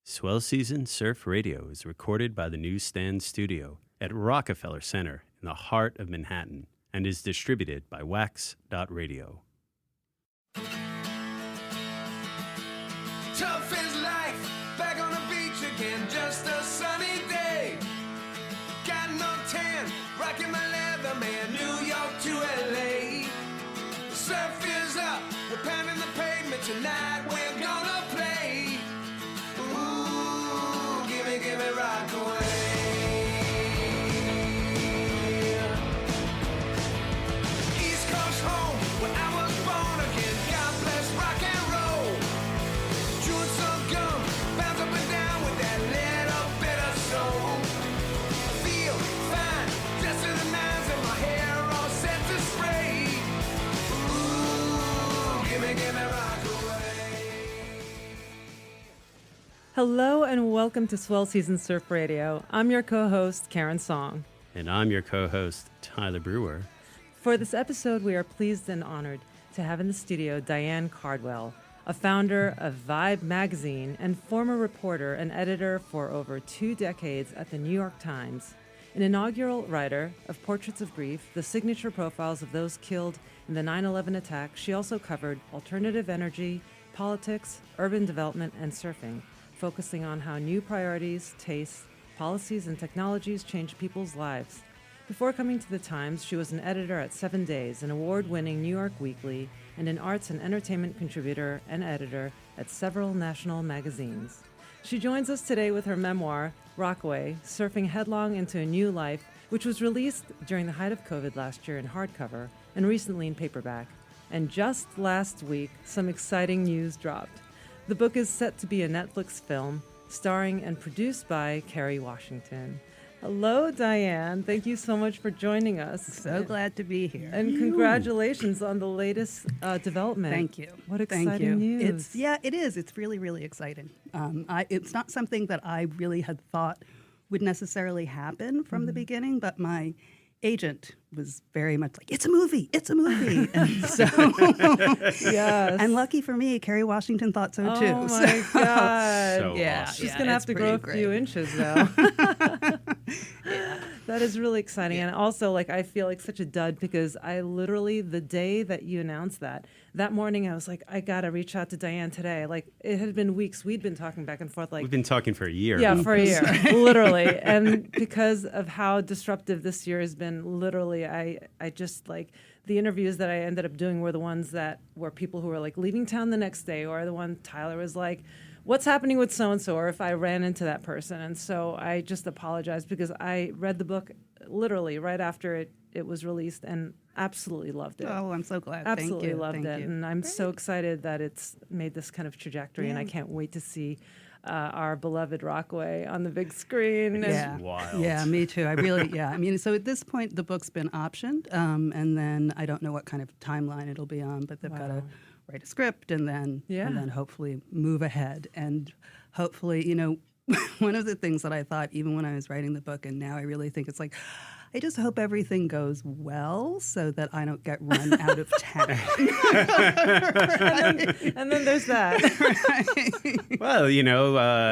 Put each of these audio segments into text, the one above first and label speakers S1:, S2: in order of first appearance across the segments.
S1: Swell Season Surf Radio is recorded by the Newsstand Studio at Rockefeller Center in the heart of Manhattan and is distributed by Wax.Radio.
S2: Tough as life, back on the beach again, just a sunny day. Got no tan, rocking my leather man, New York to LA. The surf is up, we're pounding the pavement tonight, we're gonna play. Ooh, give me Rockaway. East Coast home, where I was born again, God bless rock and roll. Chewing some gum, bounce up and down with that little bit of soul. Feel fine, dressed to the nines and my hair all set to spray. Ooh, give me Rockaway.
S3: Hello and welcome to Swell Season Surf Radio. I'm your co-host, Karen Song.
S1: And I'm your co-host, Tyler Brewer.
S3: For this episode, we are pleased and honored to have in the studio Diane Cardwell, a founder of Vibe magazine and former reporter and editor for over 2 decades at the New York Times. An inaugural writer of Portraits of Grief, the signature profiles of those killed in the 9/11 attack, she also covered alternative energy, politics, urban development, and surfing, focusing on how new priorities, tastes, policies, and technologies change people's lives. Before coming to the Times, she was an editor at 7 Days, an award-winning New York weekly, and an arts and entertainment contributor and editor at several national magazines. She joins us today with her memoir, Rockaway, Surfing Headlong Into a New Life, which was released during the height of COVID last year in hardcover and recently in paperback. And just last week, some exciting news dropped. The book is set to be a Netflix film, starring and produced by Kerry Washington. Hello, Diane. Thank you so much for joining us.
S4: So glad to be here.
S3: And congratulations on the latest development.
S4: Thank you.
S3: What exciting news.
S4: It is. It's really, really exciting. It's not something that I really had thought would necessarily happen from the beginning, but my agent was very much like, it's a movie. And so,
S3: Yes.
S4: and lucky for me, Kerry Washington thought so too.
S3: Oh my God.
S1: So
S4: yeah,
S1: awesome.
S3: She's going to have to grow a few inches now. That is really exciting. And also, like, I feel like such a dud because I literally, the day that you announced that morning, I was like, I got to reach out to Diane today. Like, it had been weeks. We'd been talking back and forth. Like,
S1: We've been talking for a year.
S3: yeah, for a year, literally. And because of how disruptive this year has been, literally, I just, like, the interviews that I ended up doing were the ones that were people who were, like, leaving town the next day, or the one Tyler was like, what's happening with so-and-so, or if I ran into that person. And so I just apologized because I read the book literally right after it was released and absolutely loved it.
S4: Oh, I'm so glad.
S3: Absolutely
S4: Thank you.
S3: loved
S4: Thank
S3: it.
S4: you.
S3: And I'm so excited that it's made this kind of trajectory, and I can't wait to see our beloved Rockaway on the big screen.
S4: Yeah.
S1: Wild.
S4: Yeah, me too. I really, I mean, so at this point, the book's been optioned, and then I don't know what kind of timeline it'll be on, but they've got to write a script and then hopefully move ahead. And hopefully, one of the things that I thought, even when I was writing the book, and now I really think it's like, I just hope everything goes well so that I don't get run out of town.
S3: and then there's that.
S1: Well,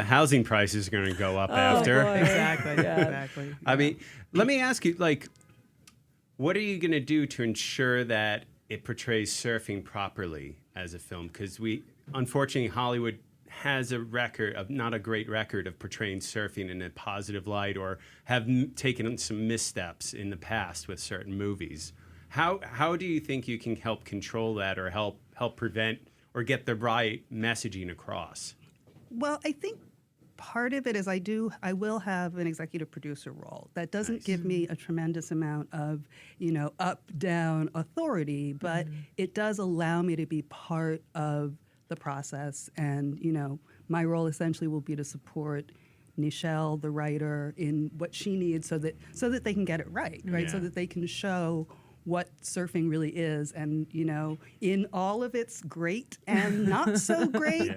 S1: housing prices are going to go up after.
S3: Boy.
S4: Exactly.
S3: Yeah.
S4: Exactly.
S1: I mean, let me ask you, what are you going to do to ensure that it portrays surfing properly as a film? Because unfortunately, Hollywood has not a great record of portraying surfing in a positive light, or have taken some missteps in the past with certain movies. How do you think you can help control that, or help prevent or get the right messaging across?
S4: Well, I think part of it is I will have an executive producer role. That doesn't give me a tremendous amount of, up-down authority, but it does allow me to be part of the process. And, my role essentially will be to support Nichelle, the writer, in what she needs so that they can get it right?
S1: Yeah.
S4: So that they can show what surfing really is, and in all of its great and not so great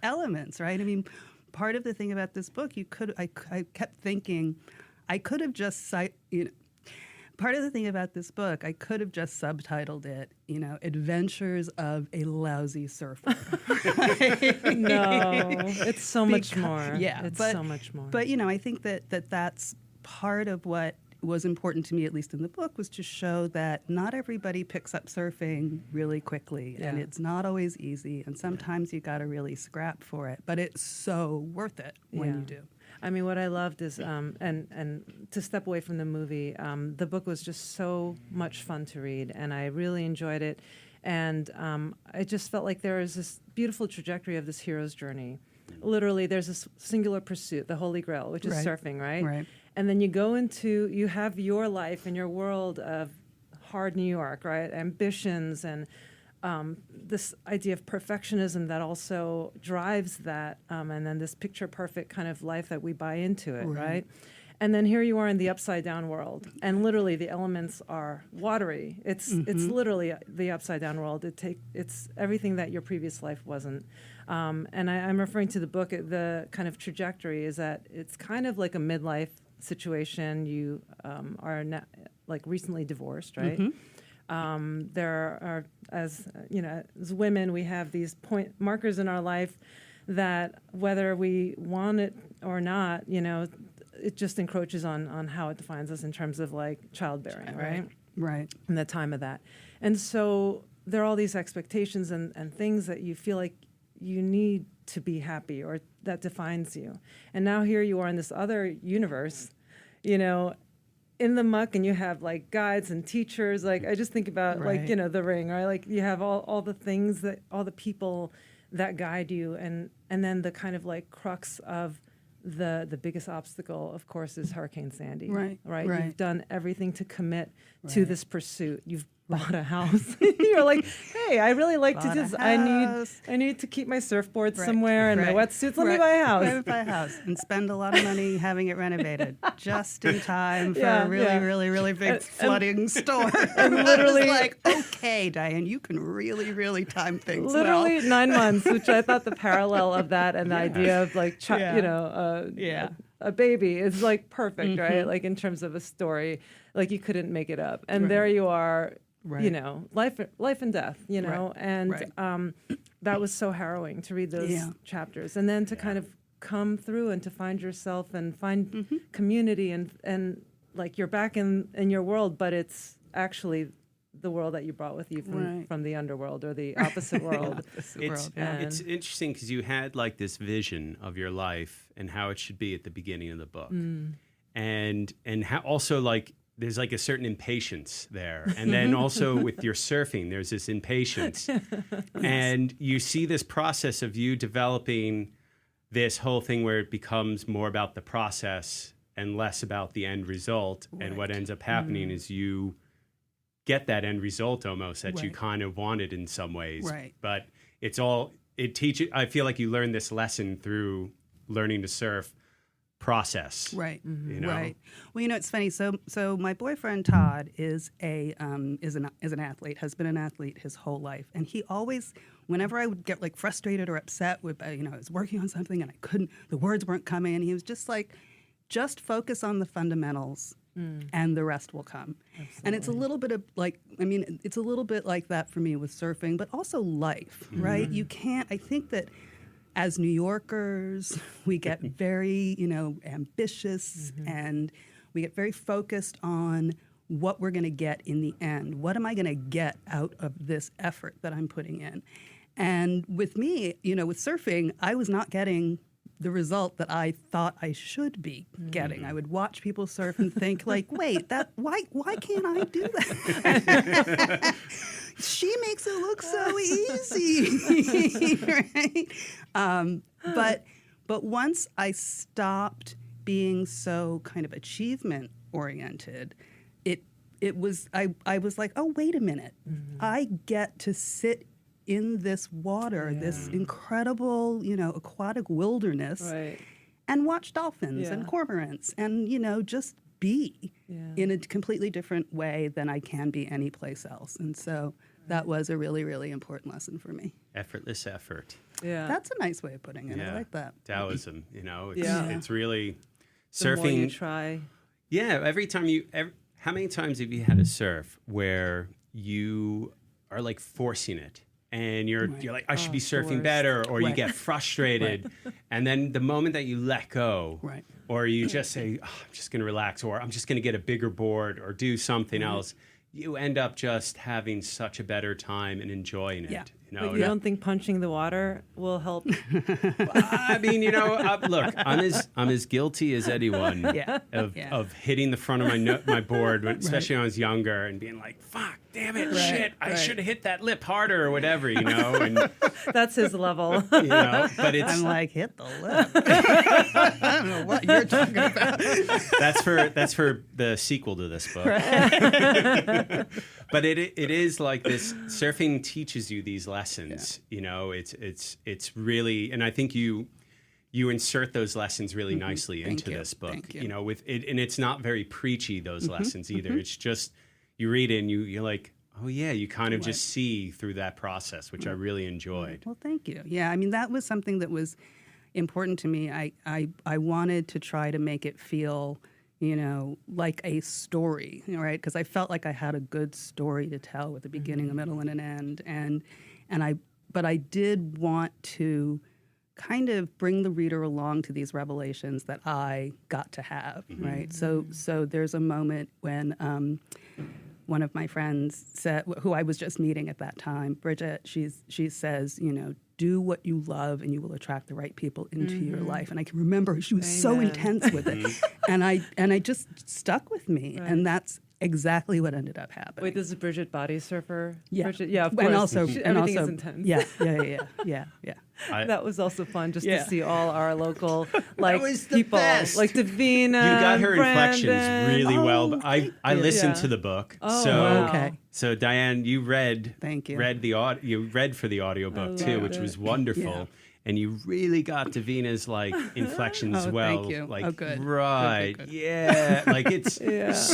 S4: elements, right? I mean, part of the thing about this book, I kept thinking, I could have just part of the thing about this book, I could have just subtitled it, Adventures of a Lousy Surfer.
S3: No, it's so much more.
S4: Yeah,
S3: it's so much more.
S4: But I think that's part of what was important to me, at least in the book, was to show that not everybody picks up surfing really quickly, and it's not always easy, and sometimes you got to really scrap for it, but it's so worth it when you do.
S3: I mean, what I loved is, and to step away from the movie, the book was just so much fun to read, and I really enjoyed it, and I just felt like there is this beautiful trajectory of this hero's journey. Literally, there's this singular pursuit, the Holy Grail, which is surfing, right?
S4: Right.
S3: And then you have your life and your world of hard New York, right? Ambitions and this idea of perfectionism that also drives that, and then this picture perfect kind of life that we buy into it, right? And then here you are in the upside down world, and literally the elements are watery. It's literally the upside down world. It's everything that your previous life wasn't. And I'm referring to the book. The kind of trajectory is that it's kind of like a midlife situation. You are like recently divorced, right? There are, as women, we have these point markers in our life that whether we want it or not, it just encroaches on how it defines us in terms of like childbearing, right?
S4: Right.
S3: And the time of that. And so there are all these expectations and things that you feel like you need to be happy or that defines you. And now here you are in this other universe, in the muck, and you have like guides and teachers. Like I just think about like, The Ring, right? Like you have all the things all the people that guide you. And then the kind of like crux of the biggest obstacle, of course, is Hurricane Sandy. Right. You've done everything to commit to this pursuit. You've bought a house. You're like, hey, I really like to just. I need to keep my surfboard somewhere and my wetsuits. Let me buy a house.
S4: Let me buy a house and spend a lot of money having it renovated just in time for a really big flooding storm. And literally, like, okay, Diane, you can really, really time things.
S3: Literally 9 months, which I thought the parallel of that and the idea of like, a baby is like perfect, right? Like in terms of a story, like you couldn't make it up. And there you are. Life and death, and that was so harrowing to read those chapters, and then to kind of come through and to find yourself and find community and like you're back in your world, but it's actually the world that you brought with you from the underworld or the opposite world.
S1: It's interesting because you had like this vision of your life and how it should be at the beginning of the book, and how also like. There's like a certain impatience there. And then also with your surfing, there's this impatience. And you see this process of you developing this whole thing where it becomes more about the process and less about the end result. And what ends up happening is you get that end result almost that you kind of wanted in some ways. But it teaches, I feel like you learn this lesson through learning to surf process.
S4: Right. Right. Well, it's funny. So my boyfriend Todd is an athlete, has been an athlete his whole life, and he always, whenever I would get like frustrated or upset with, I was working on something and the words weren't coming, and he was just like, just focus on the fundamentals. And the rest will come. Absolutely. And it's a little bit of it's a little bit like that for me with surfing, but also life, right? You can't, I think that as New Yorkers, we get very, ambitious and we get very focused on what we're going to get in the end. What am I going to get out of this effort that I'm putting in? And with me, with surfing, I was not getting the result that I thought I should be getting. I would watch people surf and think like, wait, why can't I do that? She makes it look so easy, right? But once I stopped being so kind of achievement oriented, it was I was like, oh, wait a minute, I get to sit in this water, this incredible, aquatic wilderness, and watch dolphins and cormorants, and just be in a completely different way than I can be anyplace else. And so that was a really, really important lesson for me.
S1: Effortless effort.
S3: Yeah,
S4: that's a nice way of putting it. I like that.
S1: Taoism, it's really surfing.
S3: The more you try.
S1: Yeah, every time How many times have you had a surf where you are like forcing it and you're like, I should be surfing better, or you get frustrated, and then the moment that you let go, or you just say, I'm just going to relax, or I'm just going to get a bigger board or do something else, you end up just having such a better time and enjoying it. You know,
S3: But you don't think punching the water will help?
S1: I mean, you know, look, I'm as guilty as anyone of hitting the front of my board, especially when I was younger, and being like, "Fuck, damn it, shit, I should have hit that lip harder," or whatever, you know. And
S3: That's his level.
S1: you know, but it's
S4: I'm like, hit the lip. I don't know what you're talking about.
S1: that's for the sequel to this book. But it is like this. Surfing teaches you these lessons. You know, it's really, and I think you insert those lessons really nicely into this book.
S4: Thank you.
S1: You know, with it, and it's not very preachy, those lessons either. It's just you read it and you're like, oh yeah, you kind of just see through that process, which I really enjoyed.
S4: Well, thank you. Yeah, I mean, that was something that was important to me. I wanted to try to make it feel, you know, like a story, you know, right? Because I felt like I had a good story to tell with a beginning, a middle, and an end. But I did want to kind of bring the reader along to these revelations that I got to have, right? So there's a moment when one of my friends said, who I was just meeting at that time, Bridget, she says, you know, do what you love and you will attract the right people into your life. And I can remember she was so intense with it. And I just stuck with me. Right. And that's exactly what ended up happening.
S3: Wait, this is Bridget Body Surfer?
S4: Yeah.
S3: Bridget, yeah, of course. Everything is intense.
S4: Yeah.
S3: That was also fun just to see all our local like people,
S1: best.
S3: like Davina.
S1: You got her
S3: Brandon.
S1: inflections really well. But I listened to the book, so Diane, you read.
S4: Thank you.
S1: You read for the audiobook too, which was wonderful. Yeah. And you really got Davina's like inflections well.
S4: Thank you.
S1: Like
S4: good.
S1: Right.
S4: Good.
S1: Yeah. Like it's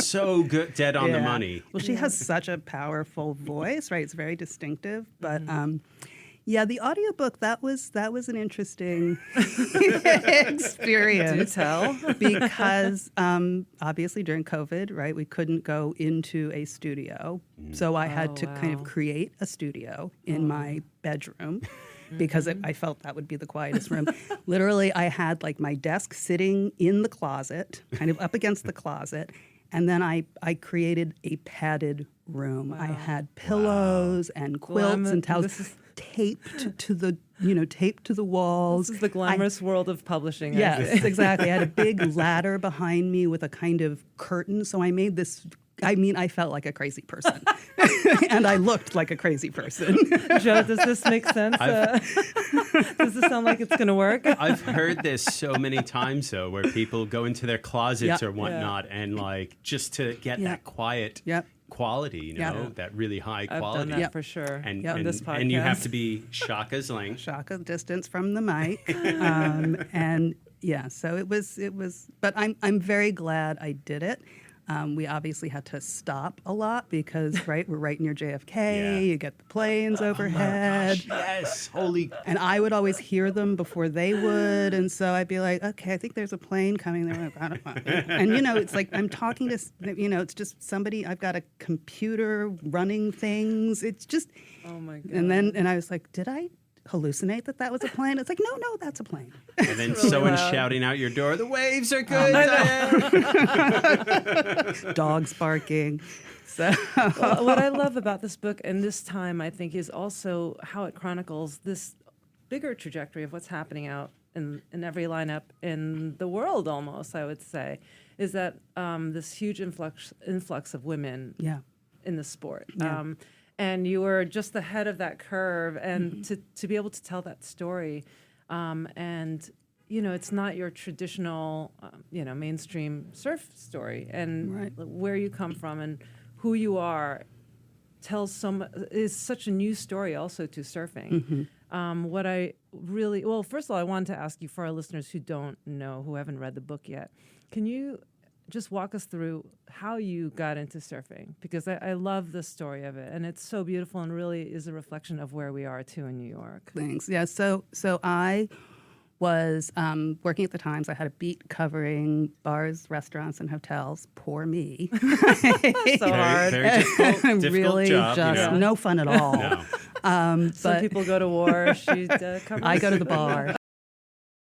S1: so good, dead on the money.
S4: Well, she has such a powerful voice, right? It's very distinctive. But the audiobook, that was an interesting experience.
S3: Do tell.
S4: Because obviously during COVID, right, we couldn't go into a studio. So I had to kind of create a studio in my bedroom. Because I felt that would be the quietest room. Literally, I had like my desk sitting in the closet, kind of up against the closet, and then I created a padded room. I had pillows and quilts and towels taped to the walls.
S3: This is the glamorous world of publishing.
S4: Yes, exactly. I had a big ladder behind me with a kind of curtain, so I made this. I mean, I felt like a crazy person, and I looked like a crazy person.
S3: Joe, does this make sense? Does this sound like it's going to work?
S1: I've heard this so many times, though, where people go into their closets or whatnot, and like just to get that quiet quality, you know, that really high quality.
S3: I've done that for sure.
S1: And
S3: this podcast.
S1: And you have to be Shaka's length.
S4: Shaka distance from the mic, and so it was. But I'm very glad I did it. We obviously had to stop a lot because, right, we're right near JFK. You get the planes overhead.
S1: Oh my gosh, yes, holy.
S4: And I would always hear them before they would. And so I'd be like, okay, I think there's a plane coming there. And, you know, it's like I'm talking to, you know, it's just somebody, I've got a computer running things. It's just.
S3: Oh, my God.
S4: And I was like, did I hallucinate that was a plane? It's like, no, that's a plane.
S1: And then really someone shouting out your door, the waves are good.
S4: Dogs barking. So
S3: what I love about this book and this time, I think, is also how it chronicles this bigger trajectory of what's happening out in every lineup in the world, almost, I would say, is that this huge influx of women in the sport.
S4: Yeah.
S3: And you were just ahead of that curve, and to be able to tell that story, and you know, it's not your traditional, mainstream surf story, and where you come from and who you are is such a new story also to surfing. What I really, first of all, I wanted to ask you, for our listeners who don't know, who haven't read the book yet, can you just walk us through how you got into surfing? Because I love the story of it, and it's so beautiful and really is a reflection of where we are too in New York.
S4: Thanks. Yeah. So I was working at the Times. I had a beat covering bars, restaurants, and hotels. Poor me.
S3: So hard.
S1: Very difficult
S4: Really
S1: job,
S4: just no fun at all.
S1: No.
S3: Some
S4: But
S3: people go to war. She covers.
S4: I go to the bar.